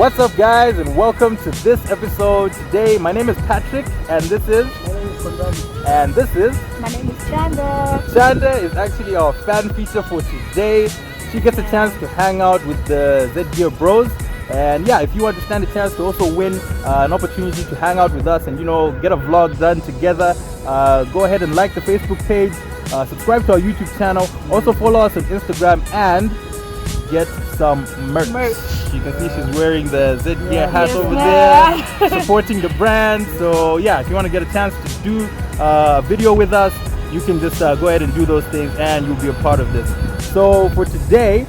What's up, guys, and welcome to this episode. Today, my name is Patrick, and this is... My name is Kondani. And this is... My name is Chanda. Chanda is actually our fan feature for today. She gets a chance to hang out with the Zed Gear bros. And yeah, if you want to stand a chance to also win an opportunity to hang out with us and, get a vlog done together, go ahead and like the Facebook page, subscribe to our YouTube channel, also follow us on Instagram, and get some merch. You can see she's wearing the Zed Gear hat over there, supporting the brand. So yeah, if you want to get a chance to do a video with us, you can just go ahead and do those things and you'll be a part of this. So for today,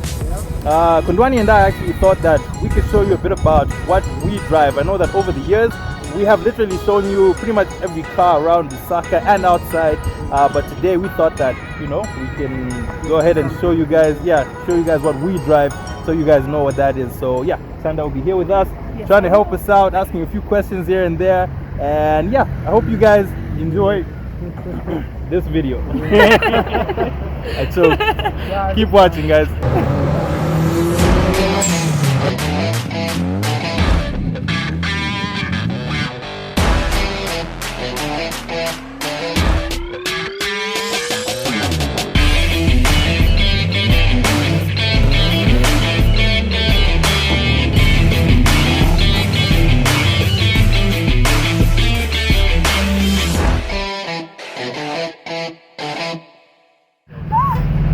Kondwani and I actually thought that we could show you a bit about what we drive. I know that over the years, we have literally shown you pretty much every car around Lusaka and outside, but today we thought that we can go ahead and show you guys what we drive, so you guys know what that is. So yeah, Chanda will be here with us, trying to help us out, asking a few questions here and there, and yeah, I hope you guys enjoy this video. So keep watching, guys.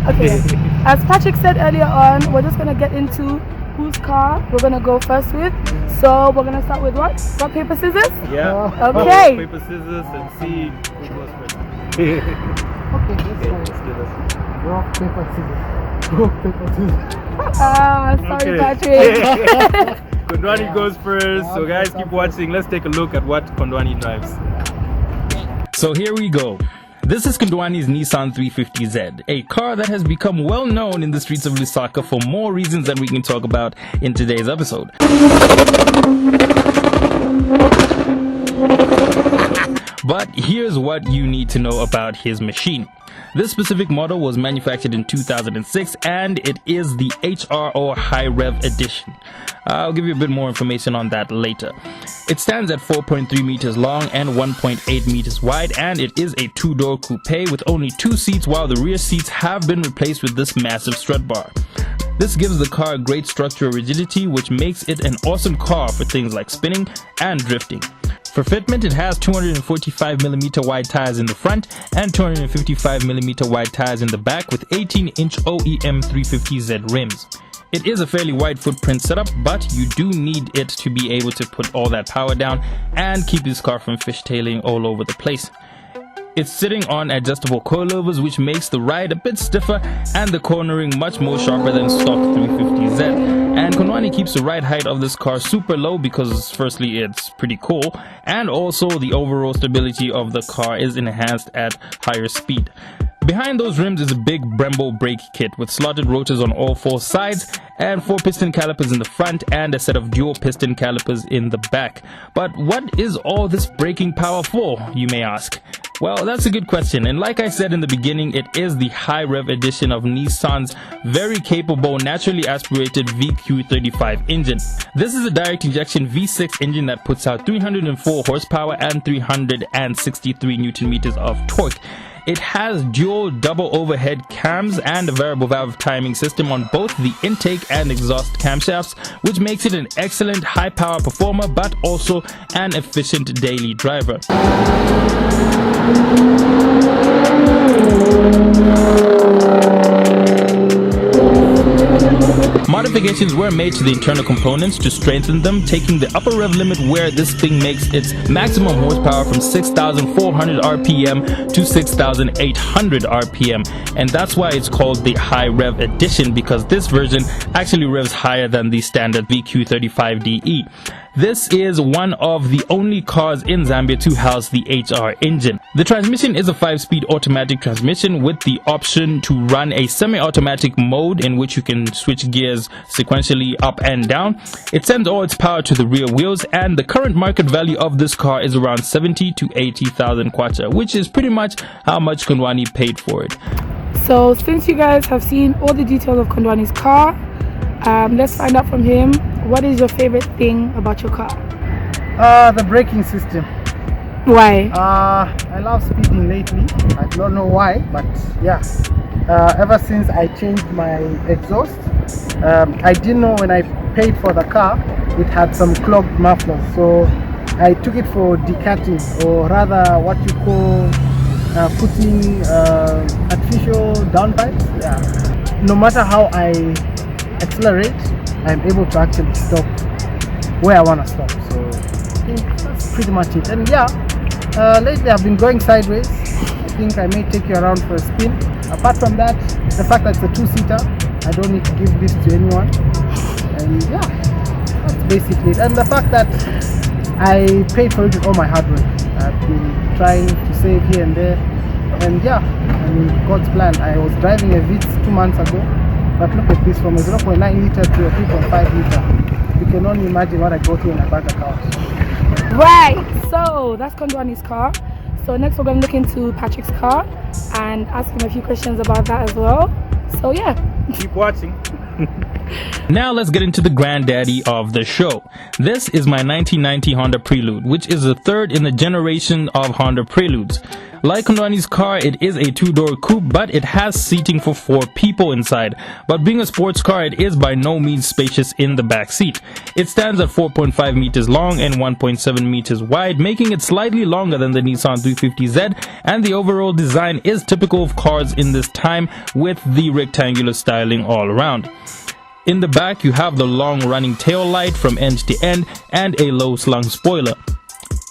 Okay, as Patrick said earlier on, we're just going to get into whose car we're going to go first with. So we're going to start with what? Rock, paper, scissors? Yeah. Okay. Rock, paper, scissors, and see who goes first. Okay, let's do this. Rock, paper, scissors. Rock, paper, scissors. Sorry, Patrick. Kondwani goes first. So guys, keep watching. Let's take a look at what Kondwani drives. So here we go. This is Kondwani's Nissan 350Z, a car that has become well known in the streets of Lusaka for more reasons than we can talk about in today's episode. But here's what you need to know about his machine. This specific model was manufactured in 2006 and it is the HR or High Rev Edition. I'll give you a bit more information on that later. It stands at 4.3 meters long and 1.8 meters wide, and it is a two-door coupe with only 2 seats, while the rear seats have been replaced with this massive strut bar. This gives the car great structural rigidity, which makes it an awesome car for things like spinning and drifting. For fitment, it has 245mm wide tires in the front and 255mm wide tires in the back with 18-inch OEM 350Z rims. It is a fairly wide footprint setup, but you do need it to be able to put all that power down and keep this car from fishtailing all over the place. It's sitting on adjustable coilovers, which makes the ride a bit stiffer and the cornering much more sharper than stock 350Z. And Kondwani keeps the ride height of this car super low because firstly it's pretty cool, and also the overall stability of the car is enhanced at higher speed. Behind those rims is a big Brembo brake kit with slotted rotors on all 4 sides and 4 piston calipers in the front and a set of dual piston calipers in the back. But what is all this braking power for, you may ask? Well, that's a good question, and like I said in the beginning, it is the High Rev edition of Nissan's very capable naturally aspirated VQ35 engine. This is a direct injection V6 engine that puts out 304 horsepower and 363 Newton meters of torque. It has dual double overhead cams and a variable valve timing system on both the intake and exhaust camshafts, which makes it an excellent high power performer but also an efficient daily driver. Modifications were made to the internal components to strengthen them, taking the upper rev limit where this thing makes its maximum horsepower from 6,400 RPM to 6,800 RPM, and that's why it's called the High Rev Edition, because this version actually revs higher than the standard VQ35DE. This is one of the only cars in Zambia to house the HR engine. The transmission is a 5-speed automatic transmission with the option to run a semi-automatic mode in which you can switch gears sequentially up and down. It sends all its power to the rear wheels, and the current market value of this car is around 70 to 80,000 kwacha, which is pretty much how much Kondwani paid for it. So since you guys have seen all the details of Kondwani's car, let's find out from him what is your favorite thing about your car? The braking system. Why? I love speeding lately. I don't know why, but yeah. Ever since I changed my exhaust, I didn't know when I paid for the car, it had some clogged mufflers. So I took it for decatting, or rather what you call putting artificial downpipes. Yeah. No matter how I accelerate, I'm able to actually stop where I want to stop. So I think that's pretty much it. And yeah, lately I've been going sideways. I think I may take you around for a spin. Apart from that, the fact that it's a 2-seater, I don't need to give this to anyone. And yeah, that's basically it. And the fact that I paid for it with all my hard work. I've been trying to save here and there. And yeah, I mean, God's plan. I was driving a Vitz 2 months ago. But look at this, from a 0.9 liter to a 3.5 liter. You can only imagine what I go through in my bank account. Right, so that's Kondwani's car. So next we're going to look into Patrick's car and ask him a few questions about that as well. So yeah. Keep watching. Now let's get into the granddaddy of the show. This is my 1990 Honda Prelude, which is the third in the generation of Honda Preludes. Like Kondwani's car, it is a 2-door coupe, but it has seating for 4 people inside. But being a sports car, it is by no means spacious in the back seat. It stands at 4.5 meters long and 1.7 meters wide, making it slightly longer than the Nissan 350Z, and the overall design is typical of cars in this time, with the rectangular styling all around. In the back, you have the long running tail light from end to end and a low slung spoiler.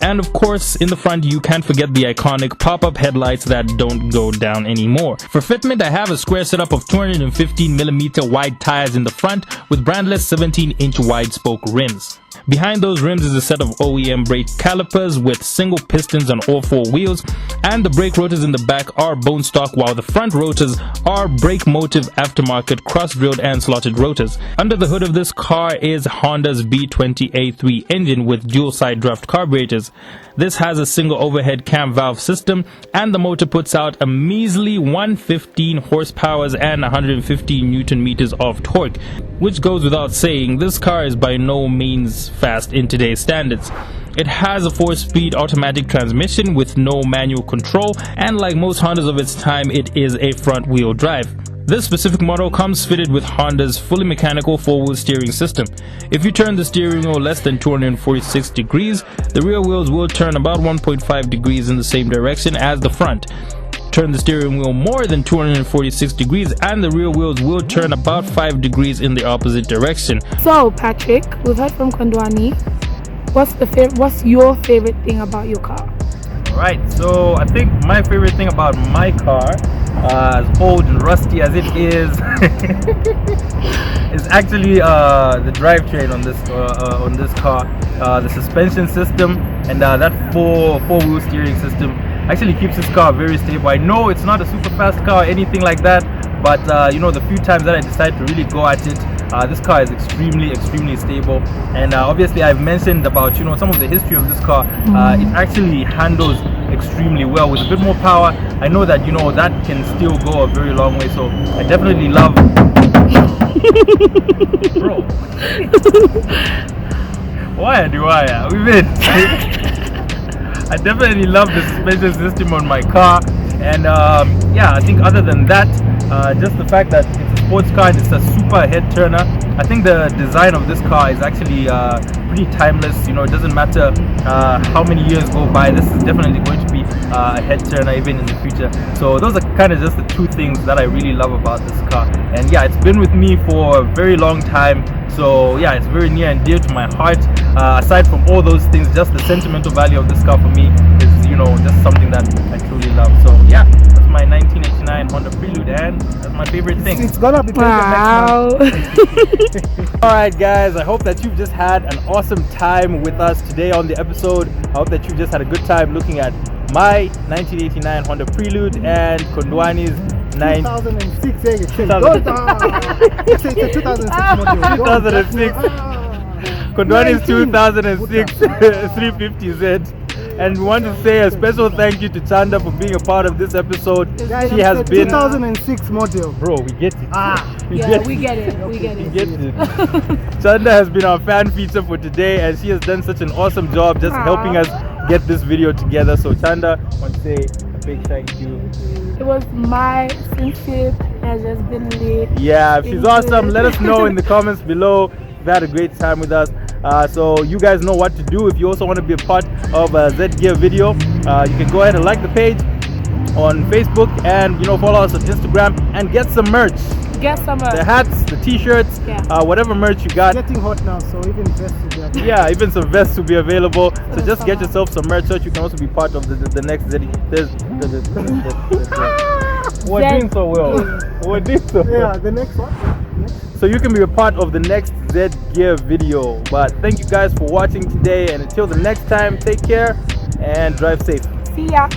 And of course, in the front, you can't forget the iconic pop-up headlights that don't go down anymore. For fitment, I have a square setup of 215mm wide tires in the front with brandless 17-inch wide spoke rims. Behind those rims is a set of OEM brake calipers with single pistons on all 4 wheels, and the brake rotors in the back are bone stock, while the front rotors are brake motive aftermarket cross-drilled and slotted rotors. Under the hood of this car is Honda's B20A3 engine with dual side draft carburetors. This has a single overhead cam valve system, and the motor puts out a measly 115 horsepower and 115 newton meters of torque, which goes without saying. This car is by no means fast in today's standards. It has a 4-speed automatic transmission with no manual control, and like most Hondas of its time, it is a front-wheel drive. This specific model comes fitted with Honda's fully mechanical 4-wheel steering system. If you turn the steering wheel less than 246 degrees, the rear wheels will turn about 1.5 degrees in the same direction as the front. Turn the steering wheel more than 246 degrees and the rear wheels will turn about 5 degrees in the opposite direction. So Patrick, we've heard from Kondwani. What's your favorite thing about your car? Right, so I think my favorite thing about my car, as old and rusty as it is, is actually the drivetrain on this car, the suspension system, and that four-wheel steering system actually keeps this car very stable. I know it's not a super fast car or anything like that, but you know, the few times that I decide to really go at it, this car is extremely stable. And obviously I've mentioned about, you know, some of the history of this car. It actually handles extremely well with a bit more power. I know that, you know, that can still go a very long way, so I definitely love bro why we've been I definitely love the suspension system on my car. And yeah, I think other than that, just the fact that it's a sports car and it's a super head turner, I think the design of this car is actually pretty timeless. You know, it doesn't matter how many years go by, this is definitely going to be a head turner even in the future. So those are kind of just the two things that I really love about this car. And yeah, it's been with me for a very long time, so yeah, it's very near and dear to my heart. Aside from all those things, just the sentimental value of this car for me is, you know, just something that I truly love. So yeah, that's my 1989 Honda Prelude, and that's my favorite thing. It's gonna be Wow. next month. Alright guys, I hope that you've just had an awesome time with us today on the episode. I hope that you've just had a good time looking at my 1989 Honda Prelude and Kondwani's 2006, yeah, you say. 2000. It's a 2006 model. 2006. Kondwani's 2006 350Z. And we want to say a special thank you to Chanda for being a part of this episode. Guys, She has it's a been 2006 model. Bro, we get it. We get it. We get We it. get it. Chanda has been our fan feature for today, and she has done such an awesome job just helping us get this video together. So Chanda, I want to say a big thank you. It was my sincere pleasure. It's been lit. Yeah, she's awesome. Let us know in the comments below. You've had a great time with us. So you guys know what to do. If you also want to be a part of a Zed Gear video, you can go ahead and like the page on Facebook, and follow us on Instagram and get some merch. Get some The hats, the t-shirts, whatever merch you got. It's getting hot now, so even vests will be available. Yeah, even some vests will be available. So just get yourself some merch so that you can also be part of the next Zed. We're doing so well. We're doing so well. Yeah, the next one. So you can be a part of the next Zed Gear video. But thank you guys for watching today, and until the next time, take care and drive safe. See ya.